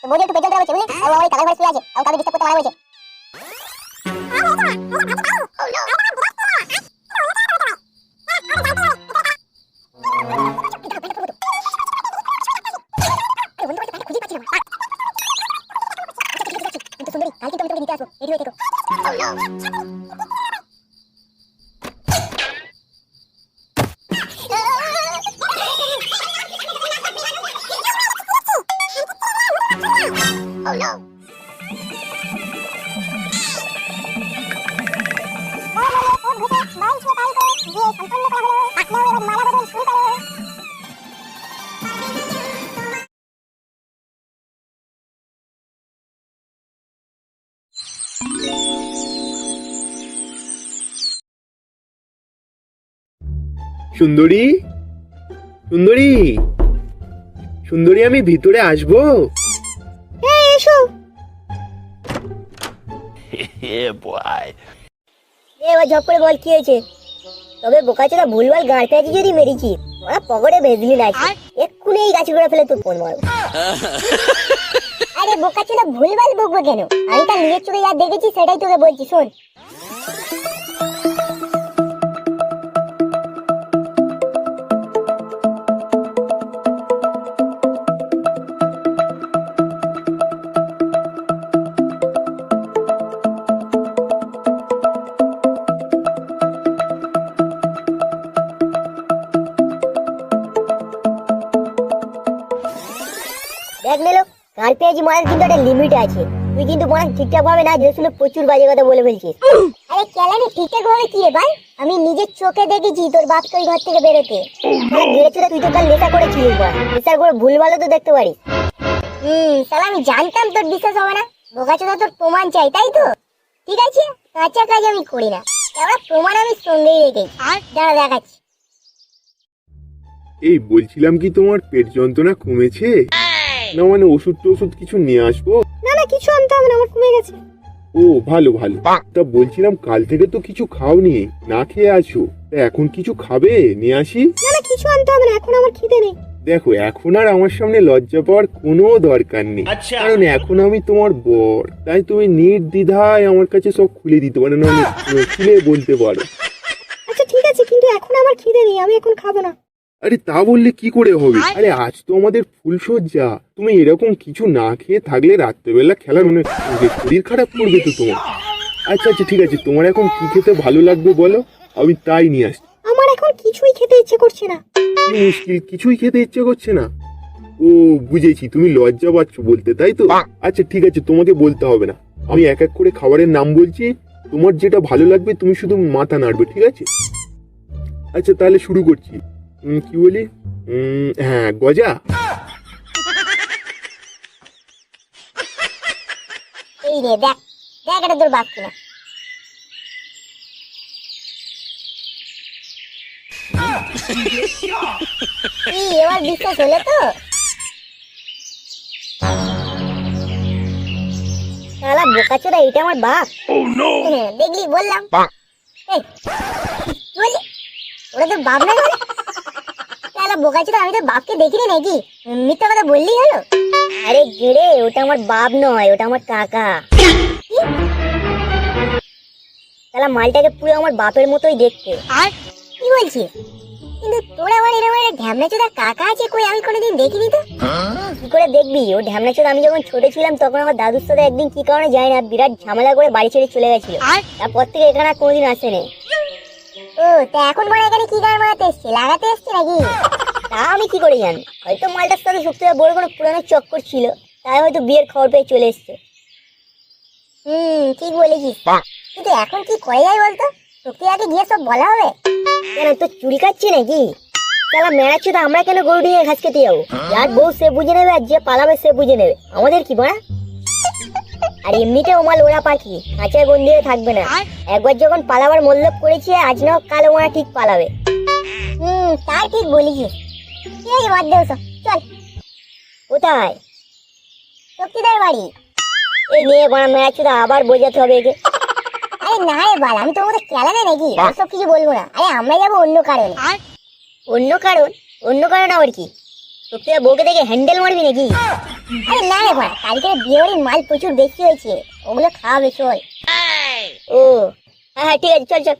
বৌদি একটু পেছন দাঁড়াচ্ছে বুঝলি, আর ওই কাকার ঘরে শুয়ে আছে, আর কাকে ডিস্টার্ব করতে মানা হয়েছে। সুন্দরী, কাল কিন্তু আমি তোকে দিতে আসবো, রেডি হয়ে থেকো। Oh no! সুন্দরী, সুন্দরী, সুন্দরী, আমি ভিতরে আসবো? হ্যাঁ এসো। এবার ঝপ করে বল কি হয়েছে? তবে বোকাচোদা ভুলভাল গাড় পেঁচি যদি মেরেছি, ওরা পকেটে ভেজলি না, এক্ষুনি এই গাছে করে ফেলে তুই ফোন মারো। আরে বোকাচোদা ভুলভাল বকবো কেন? আমি তার নিজের চোখে যা দেখেছি সেটাই তোকে বলছি, শোন। দেখ মেলো, গাড় পেঁয়াজি মারার কিন্তু একটা লিমিট আছে। তুই কিন্তু মনে ঠিকঠাক ভাবে না যে শুনে প্রচুর বাজে কথা বলে ফেলছিস। আরে কেলানি ঠিকঠাক ভাবে কি রে ভাই? আমি নিজের চোখে দেখেছি তোর বাপকে ওই ঘর থেকে বেরোতে। বেরোতে তুই তো কাল নেশা করেছিলিস, বল নেশার করে ভুল ভালো তো দেখতে পারিস। তাহলে আমি জানতাম তোর বিশ্বাস হবে না। বোকাচোদা তোর প্রমাণ চাই তাই তো? ঠিক আছে, কাঁচা কাজ আমি করি না, এবার প্রমাণ আমি সঙ্গেই রেখেছি। দাঁড়া দেখাচ্ছি। এই বলছিলাম কি তোমার পেট যন্ত্রণা কমেছে? না মানে ওষুধ টষুধ কিছু নিয়ে আসবো? না না কিছু আনতে হবে না, আমার কমে গেছে। ও ভালো ভালো। তা বলছিলাম কাল থেকে তো কিছু খাওনি, না খেয়ে আছো, তা এখন কিছু খাবে? নিয়ে আসি? না না কিছু আনতে হবে না, এখন আমার খিদে নেই। দেখো এখন আর আমার সামনে লজ্জা পাওয়ার কোনো দরকার নেই, কারণ এখন আমি তোমার বর, তাই তুমি নির্দ্বিধায় আমার কাছে সব খুলে দিতে পারো, না খুলে বলতে পারো। আচ্ছা ঠিক আছে, কিন্তু এখন আমার খিদে নেই, আমি এখন খাবো না। আরে তা বললে কি করে হবে? আরে আজ তো আমাদের ফুলসজ্জা, তুমি এরকম কিছু না খেয়ে থাকলে রাত্রেবেলা খেলার মানে শরীর খারাপ করবে তো তোমার। আচ্ছা আচ্ছা ঠিক আছে, তোমার এখন কি খেতে ভালো লাগবে বলো, আমি তাই নিয়ে আসছি। আমার এখন কিছুই খেতে ইচ্ছে করছে না। কি মুশকিল, কিছুই খেতে ইচ্ছে করছে না? ও বুঝেছি, তুমি লজ্জা পাচ্ছ বলতে, তাই তো? আচ্ছা ঠিক আছে, তোমাকে বলতে হবে না, আমি এক এক করে খাবারের নাম বলছি, তোমার যেটা ভালো লাগবে তুমি শুধু মাথা নাড়বে, ঠিক আছে? আচ্ছা তাহলে শুরু করছি। কি বলি? হ্যাঁ গজা। এই রে দেখ দেখ, এটা তোর বাপ কিনা। এবার বিশ্বাস হলো তো? শালা বোকাচোদা, এটা আমার বাপ। দেখলি বললাম। এই বলি ওরা তোর বাপ না? শালা বোকাচোদা, আমি তোর বাপকে দেখিনি নাকি? মিথ্যা কথা বললি হলো? আরে গেড়ে, ওটা আমার বাপ নয়, ওটা আমার কাকা। শালা মালটাকে পুরো আমার বাপের মতোই দেখতে। কি বলছিস? কিন্তু তোর আমার এরকম একটা ঢ্যামনা চোদা কাকা আছে, কই আমি কোনোদিন দেখিনি তো। কি করে দেখবি ও ঢ্যামনা চোদা? আমি যখন ছোট ছিলাম তখন আমার দাদুর সাথে একদিন কি কারণে যায় না বিরাট ঝামেলা করে বাড়ি ছেড়ে চলে গেছিল। তারপর থেকে এখানে আর কোনোদিন আসেনি। ও তা এখন বড় এখানে কি গান মারাতে এসছে, লাগাতে এসছে নাকি? তা আমি কি করে জানি, হয়তো মালটার সাথে সত্যি বড় কোনো পুরানো চক্কর ছিল, তাই হয়তো বিয়ের খবর পেয়ে চলে এসছে। ঠিক বলেছিস, কিন্তু এখন কি করে যায় বলতো? তোকে আগে গিয়ে সব বলা হবে। কেন তোর চুরি কাটছে নাকি? তাহলে মেরাচ্ছ তো আমরা কেন গরু নিয়ে ঘাস খেতে যাবো? যার বউ সে বুঝে নেবে, আর যে পালাবে সে বুঝে নেবে, আমাদের কি বড়া? আর এমনিতেও মাল ওরা পাখি, খাঁচায় বন্দি হয়ে থাকবে না। একবার যখন পালাবার মল্লব করেছে, আজ না হোক কাল ওরা ঠিক পালাবে। তাই ঠিক বলেছিস। ঠিক আছে, বাদ দে ওসব, চল। কোথায়? শক্তিদার বাড়ি। এই নিয়ে বড় মেরাচ্ছুদা আবার বোঝাতে হবে একে। আরে না রে বাল, আমি তোর মতো খেলাবে নাকি? ওসব কিছু বলবো না। আরে আমরা যাবো অন্য কারণে। অন্য কারণ? অন্য কারণ আবার কি? তোকে বউকে দেখে হ্যান্ডেল মারবি নাকি? আরে না রে ভাই, কালকে বিয়ে বাড়ির মাল প্রচুর বেশি হয়েছে, ওগুলো খাওয়াবে চল। ও হ্যাঁ ঠিক আছে, চল চল।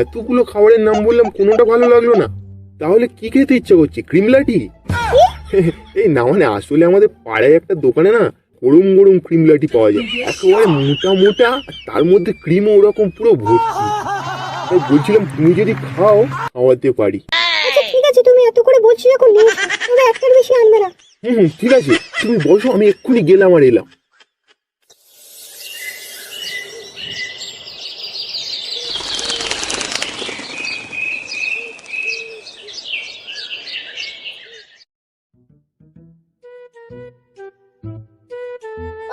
এতগুলো খাবারের নাম বললাম, কোনোটা ভালো লাগলো না। তাহলে কি খেতে ইচ্ছা করছে? ক্রিম লাটি? এই না মানে আসলে আমাদের পাড়ায় একটা দোকানে না গরম গরম ক্রিম লাটি পাওয়া যায়, একেবারে মোটা মোটা, আর তার মধ্যে ক্রিমও ওরকম পুরো ভর্তি। তাই বলছিলাম তুমি যদি খাও, খাওয়াতে পারি। আচ্ছা ঠিক আছে, তুমি এত করে বলছো যখন নিয়ে তবে একটার বেশি আনবে না। ঠিক আছে, তুমি বসো, আমি এক্ষুনি গেলাম আর এলাম।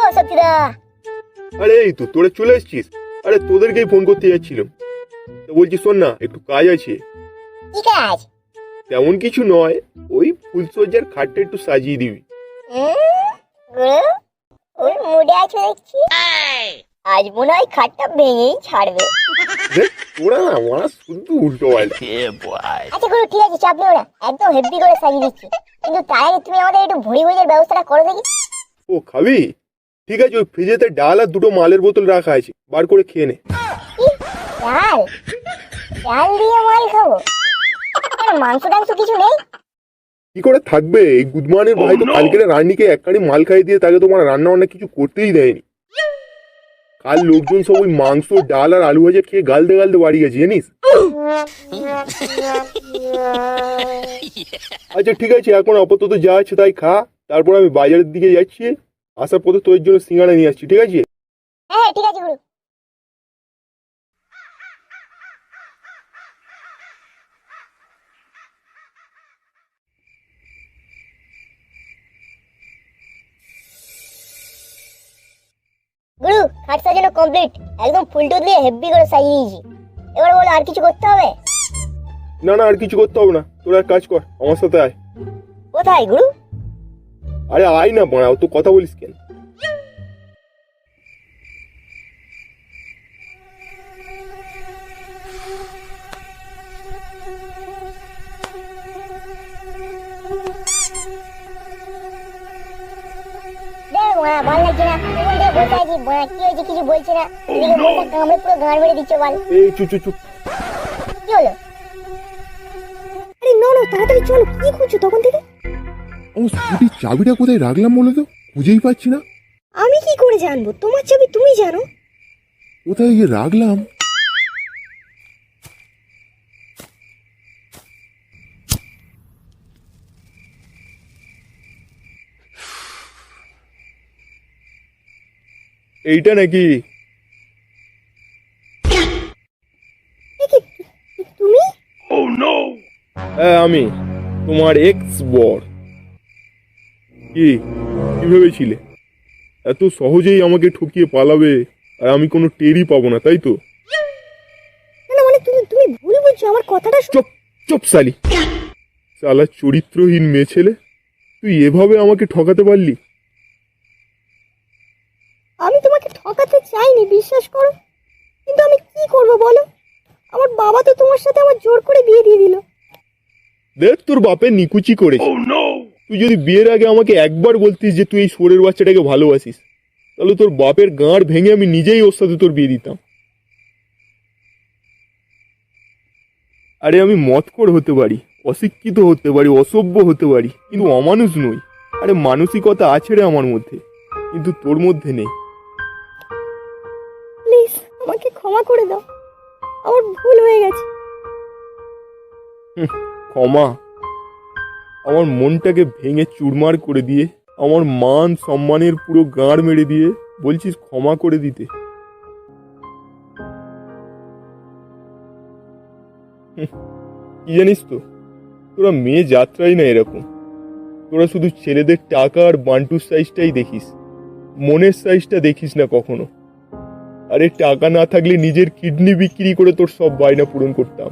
ও সত্যিদা। আরে এই তো তোরা চলে এসছিস। আরে তোদেরকেই ফোন করতে যাচ্ছিলাম। তো বলছি শোন না, একটু কাজ আছে। কি কাজ? তেমন কিছু নয়, ওই ফুলসজ্জার খাটটা একটু সাজিয়ে দিবি। ওই মুডে আছো দেখছি, আজ মনে হয় খাটটা ভেঙেই ছাড়বে। দেখ তোরা না ওরা শুধু উল্টো পাল্টা। আচ্ছা গুরু ঠিক আছে, চাপ নিও না, একদম হেভি করে সাজিয়ে দিচ্ছি। কিন্তু তার আগে তুমি আমাদের একটু ভুড়ি ভুজির ব্যবস্থাটা করো দেখি। ও খাবি? ঠিক আছে, ওই ফ্রিজেতে ডাল আর দুটো মালের বোতল রাখা আছে, বার করে খেয়ে নে। কি? ডাল? ডাল দিয়ে মাল খাবো? কেন মাংস টাংস কিছু নেই? কি করে থাকবে? এই গুদমানের ভাই তো কালকে রানীকে একখানি মাল খাইয়ে দিয়ে তাকে তোমার রান্না বান্না কিছু করতেই দেয়নি। কাল লোকজন সব ওই মাংস ডাল আর আলু ভাজা খেয়ে গালতে গালতে বাড়ি গেছে জানিস। আচ্ছা ঠিক আছে, এখন আপাতত যা আছে তাই খা, তারপর আমি বাজারের দিকে যাচ্ছি, আসার পথে তোর জন্য সিঙ্গাড়া নিয়ে আসছি, ঠিক আছে? হ্যাঁ ঠিক আছে গুরু। গুরু খাট সাজানো কমপ্লিট, একদম ফুলটুল দিয়ে হেভি করে সাজিয়ে দিয়েছি। এবার বলো আর কিছু করতে হবে? না না, আর কিছু করতে হবে না, তোর এক কাজ কর, আমার সাথে আয়। কোথায় গুরু? আরে আয় না বাড়া, অত কথা বলিস কেন? ভালো লাগছে না, বসে আছি, কি হয়েছে কিছু বলছে না, এদিকে মনটা কামড়ে পুরো গাঁড় মেরে দিচ্ছে। বল এই চুপ চুপ চুপ। কি হলো? আরে না না, তাড়াতাড়ি চলো, কি খুঁজছো তখন থেকে? আমার স্কুটির চাবিটা কোথায় রাখলাম বলো তো, খুঁজেই পাচ্ছি না। আমি কি করে জানবো? তোমার চাবি তুমি জানো। কোথায় গিয়ে রাখলাম? এইটা নাকি? তুমি? হ্যাঁ আমি, তোমার এক্স বর। কি কি ভেবেছিলে এত সহজেই আমাকে ঠকিয়ে পালাবে আর আমি কোনো টেরই পাবো না, তাই তো? না মানে তুমি তুমি ভুল বুঝছো আমার কথাটা। চুপ চুপ সালি, সালা চরিত্রহীন মেয়ে ছেলে, তুই এভাবে আমাকে ঠকাতে পারলি? আমি তোমাকে ঠকাতে চাইনি, বিশ্বাস করো, কিন্তু আমি কি করব বলো? আমার বাবা তো তোমার সাথে আমার জোর করে বিয়ে দিয়ে দিল। দেখ তোর বাপের নিকুচি করেছে। তুই যদি বিয়ের আগে আমাকে একবার বলতিস যে তুই এই শোরের বাচ্চাটাকে ভালোবাসিস, তাহলে তোর বাপের গাঁড় ভেঙে আমি নিজেই ওর সাথে তোর বিয়ে দিতাম। আরে আমি মদখোর হতে পারি, অশিক্ষিত হতে পারি, অসভ্য হতে পারি, কিন্তু অমানুষ নই। আরে মানসিকতা আছে রে আমার মধ্যে, কিন্তু তোর মধ্যে নেই। প্লিজ আমাকে ক্ষমা করে দাও, আমার ভুল হয়ে গেছে। ক্ষমা? আমার মনটাকে ভেঙে চুরমার করে দিয়ে, আমার মান সম্মানের পুরো গাঁড় মেরে দিয়ে বলছিস ক্ষমা করে দিতে? কি জানিস তো, তোরা মেয়ে যাত্রাই না এরকম। তোরা শুধু ছেলেদের টাকা আর বান্টুর সাইজটাই দেখিস, মনের সাইজটা দেখিস না কখনো। আরে টাকা না থাকলে নিজের কিডনি বিক্রি করে তোর সব বায়না পূরণ করতাম।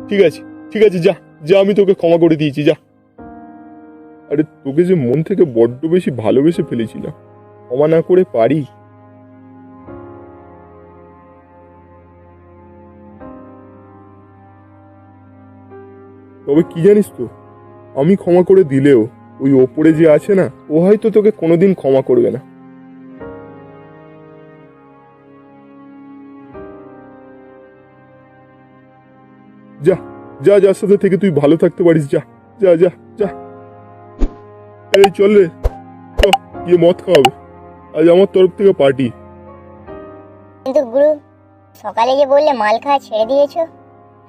ঠিক আছে ঠিক আছে, যা যা, আমি তোকে ক্ষমা করে দিয়েছি, যা। আরে তোকে যে মন থেকে বড্ড বেশি ভালোবেসে ফেলেছিলাম, ক্ষমা না করে পারি? তবে কি জানিস তো, আমি ক্ষমা করে দিলেও ওই ওপরে যে আছে না, ও হয়তো তোকে কোনোদিন ক্ষমা করবে না। যা যা, যার সাথে থেকে তুই ভালো থাকতে পারিস, যা যা যা যা। এই চল রে, চ, গিয়ে মদ খাওয়াবে, আজ আমার তরফ থেকে পার্টি। কিন্তু গুরু, সকালে যে বললে মাল খাওয়া ছেড়ে দিয়েছো,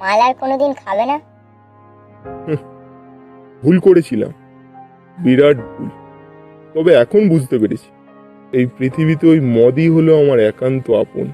মাল আর কোনোদিন খাবে না? ভুল করেছিলাম, বিরাট ভুল। তবে এখন বুঝতে পেরেছি, এই পৃথিবীতে ওই মদই হলো আমার একান্ত আপন।